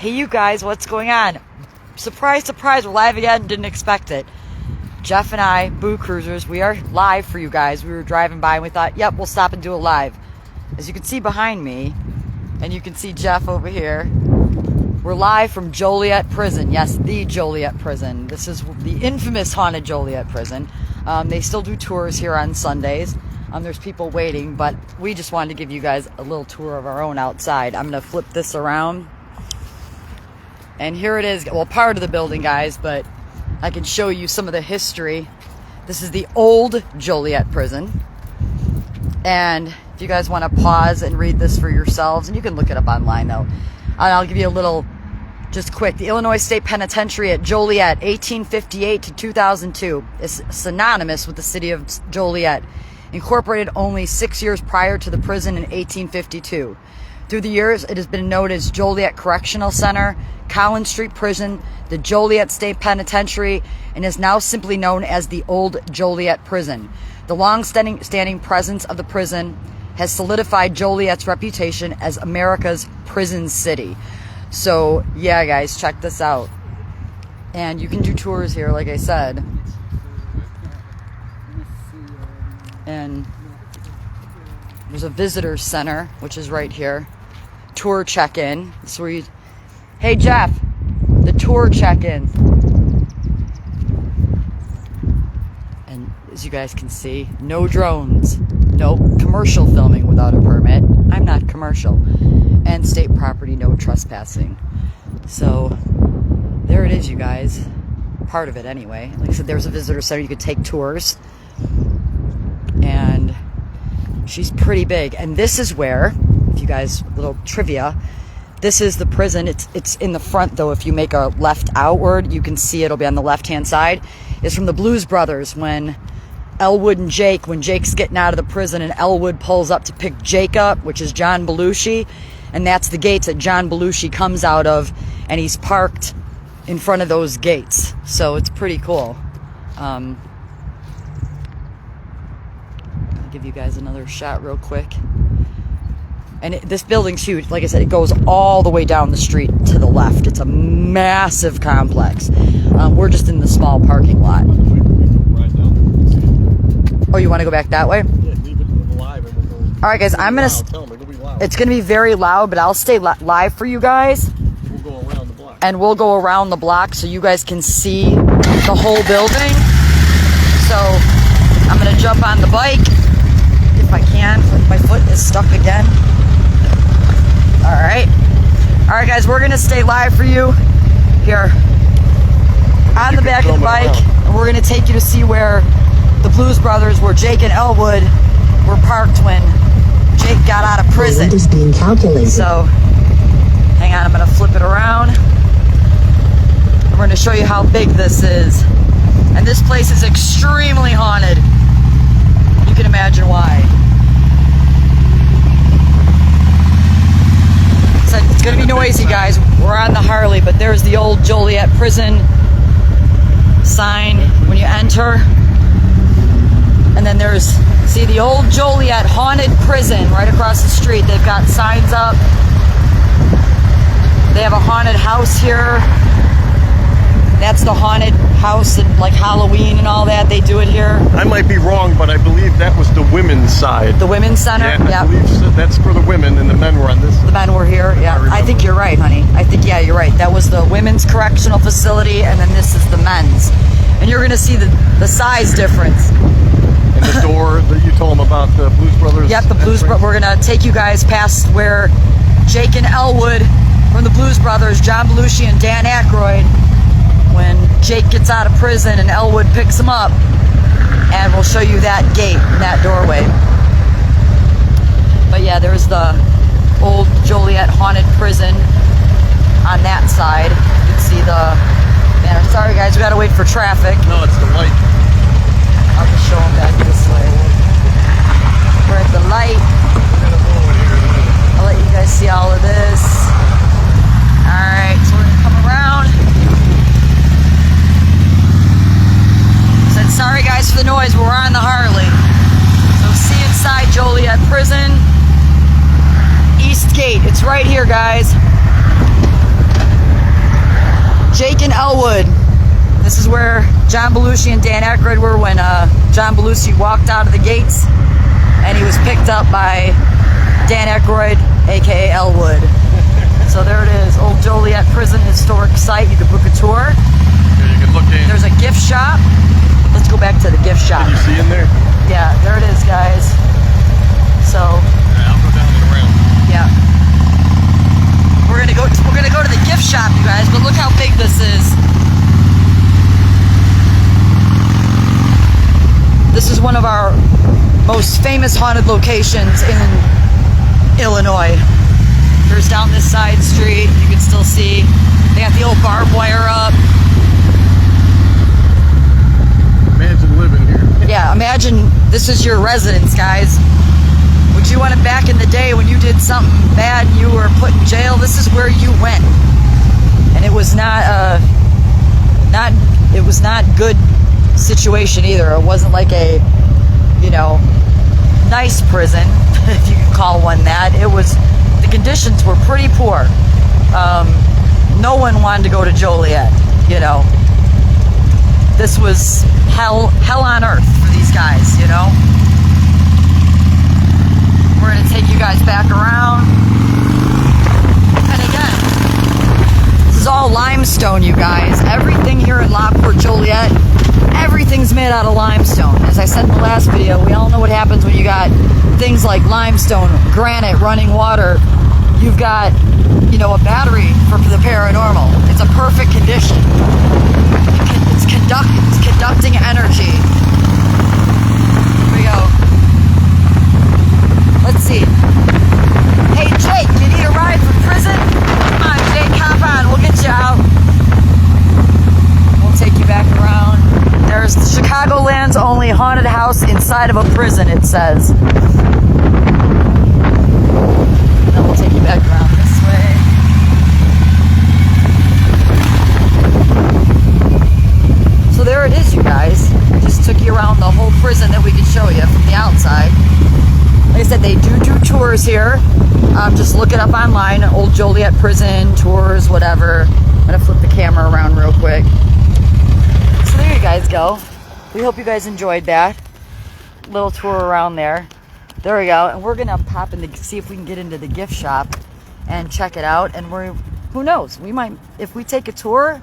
Hey you guys, what's going on? Surprise, surprise, we're live again, didn't expect it. Jeff and I, Boo Cruisers, we are live for you guys. We were driving by and we thought, yep, we'll stop and do it live. As you can see behind me, and you can see Jeff over here, we're live from Joliet Prison. Yes, the Joliet Prison. This is the infamous haunted Joliet Prison. They still do tours here on Sundays. There's people waiting, but we just wanted to give you guys a little tour of our own outside. I'm going to flip this around. And here it is. Well, part of the building, guys, but I can show you some of the history. This is the old Joliet Prison. And if you guys want to pause and read this for yourselves, and you can look it up online, though. And I'll give you a little, just quick. The Illinois State Penitentiary at Joliet, 1858 to 2002, is synonymous with the city of Joliet. Incorporated only 6 years prior to the prison in 1852. Through the years, it has been known as Joliet Correctional Center, Collins Street Prison, the Joliet State Penitentiary, and is now simply known as the Old Joliet Prison. The long-standing presence of the prison has solidified Joliet's reputation as America's prison city. So, yeah, guys, check this out. And you can do tours here, like I said. And there's a visitor center, which is right here. Tour check-in. This is where you... Hey, Jeff, the tour check-in. And as you guys can see, no drones, no commercial filming without a permit. I'm not commercial. And state property, no trespassing. So, there it is, you guys. Part of it, anyway. Like I said, there's a visitor center. You could take tours. And she's pretty big. And this is where, if you guys, little trivia, this is the prison. It's in the front, though. If you make a left outward, you can see it'll be on the left-hand side. It's from the Blues Brothers when Elwood and Jake, when Jake's getting out of the prison and Elwood pulls up to pick Jake up, which is John Belushi. And that's the gates that John Belushi comes out of, and he's parked in front of those gates. So it's pretty cool. I'll give you guys another shot real quick. And this building's huge. Like I said, it goes all the way down the street to the left. It's a massive complex. We're just in the small parking lot. Oh, you want to go back that way? Yeah, leave it live and we'll go. All right, guys, I'm going to... It's going to be very loud, but I'll stay live for you guys. We'll go around the block. And we'll go around the block so you guys can see the whole building. So I'm going to jump on the bike if I can. My foot is stuck again. All right, guys, we're gonna stay live for you here on the back of the bike, and we're gonna take you to see where the Blues Brothers, where Jake and Elwood were parked when Jake got out of prison. Is being calculated. So, hang on, I'm gonna flip it around. And we're gonna show you how big this is. And this place is extremely haunted. You can imagine why. It's going to be noisy, guys. We're on the Harley, but there's the old Joliet Prison sign when you enter. And then there's, see, the old Joliet Haunted Prison right across the street. They've got signs up. They have a haunted house here. That's the haunted house and like Halloween and all that. They do it here. I might be wrong, but I believe that was the women's side. The women's center? Yeah, I believe so. That's for the women and the men were on this. The men were here, yeah. I think you're right, honey. I think, yeah, you're right. That was the women's correctional facility, and then this is the men's. And you're going to see the size difference. And the door that you told them about, the Blues Brothers. Yep, the Blues Brothers. We're going to take you guys past where Jake and Elwood from the Blues Brothers, John Belushi and Dan Aykroyd, when Jake gets out of prison and Elwood picks him up, and we'll show you that gate, that doorway. But yeah, there's the old Joliet Haunted Prison on that side. You can see the... Man, I'm sorry guys, we gotta wait for traffic. No, it's the light. I'll just show them back this way. We're at the light. I'll let you guys see all of this. Alright, so we're gonna come around. Said sorry guys for the noise, but we're on the Harley. So see inside Joliet Prison. East Gate, it's right here guys. Elwood. This is where John Belushi and Dan Aykroyd were when John Belushi walked out of the gates and he was picked up by Dan Aykroyd, aka Elwood. So there it is, Old Joliet Prison Historic Site. You can book a tour. Okay, you can look in. There's a gift shop. Let's go back to the gift shop. Can you see in there? Yeah, there it is, guys. So Yeah, I'll go down and around. yeah, we're gonna go to the gift shop, you guys. But look how big this is. This is one of our most famous haunted locations in Illinois. There's down this side street. You can still see they got the old barbed wire up. Imagine living here. Yeah, imagine this is your residence, guys. Would you want it back in the day when you did something bad and you were put in jail? This is where you went, and it was not good situation either. It wasn't like a, you know, nice prison, if you can call one that. It was, the conditions were pretty poor. No one wanted to go to Joliet, you know. This was hell on earth for these guys, you know. We're gonna take you guys back around. And again, this is all limestone, you guys. Everything here in Lockport, Joliet, everything's made out of limestone. As I said in the last video, we all know what happens when you got things like limestone, granite, running water. You've got, you know, a battery for the paranormal. It's a perfect condition. It's conducting energy. Here we go. Let's see. Hey Jake, you need a ride from prison? Come on, Jake, hop on. We'll get you out. We'll take you back around. There's Chicagoland's only haunted house inside of a prison, it says. And then we'll take you back around this way. So there it is, you guys. Just took you around the whole prison that we could show you from the outside. Like I said, they do tours here. Just look it up online. Old Joliet Prison, tours, whatever. I'm going to flip the camera around real quick. So there you guys go. We hope you guys enjoyed that little tour around there. There we go. And we're going to pop in to see if we can get into the gift shop and check it out. And who knows? We might, if we take a tour,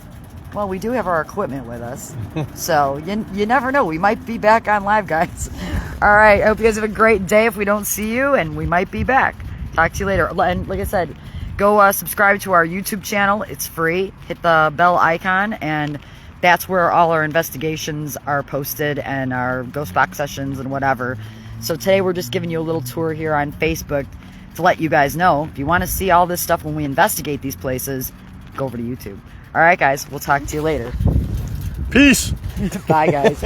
well, we do have our equipment with us. So you never know. We might be back on live, guys. All right. I hope you guys have a great day if we don't see you, and we might be back. Talk to you later. And like I said, go subscribe to our YouTube channel. It's free. Hit the bell icon, and that's where all our investigations are posted and our ghost box sessions and whatever. So today we're just giving you a little tour here on Facebook to let you guys know. If you want to see all this stuff when we investigate these places, go over to YouTube. All right, guys. We'll talk to you later. Peace. Bye, guys.